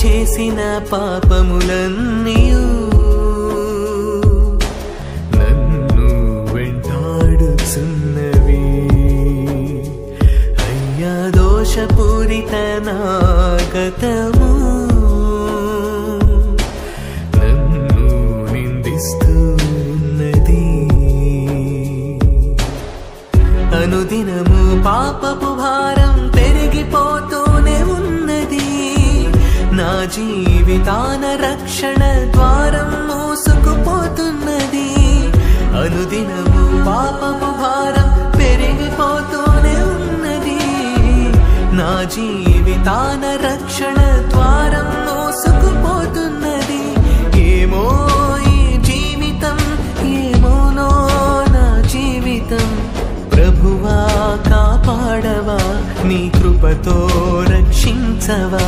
చేసిన పాపములన్నీయు నన్ను వెంటాడుచున్నవి అయ్యా దోషపూరిత నా గతము నన్ను నిందిస్తున్నది అనుదినము పాపపు భారం పెరిగిపోతూనే ఉన్నది నా జీవితాన రక్షణ ద్వారం మూసుకుపోతున్నది అనుదినము పాపపు భారం పెరిగిపోతూనే ఉన్నది నా జీవితాన రక్షణ ద్వారం మూసుకుపోతున్నది ఏమో ఈ జీవితం ఏమోనో నా జీవితం ప్రభువా కాపాడవా నీ కృపతో రక్షించవా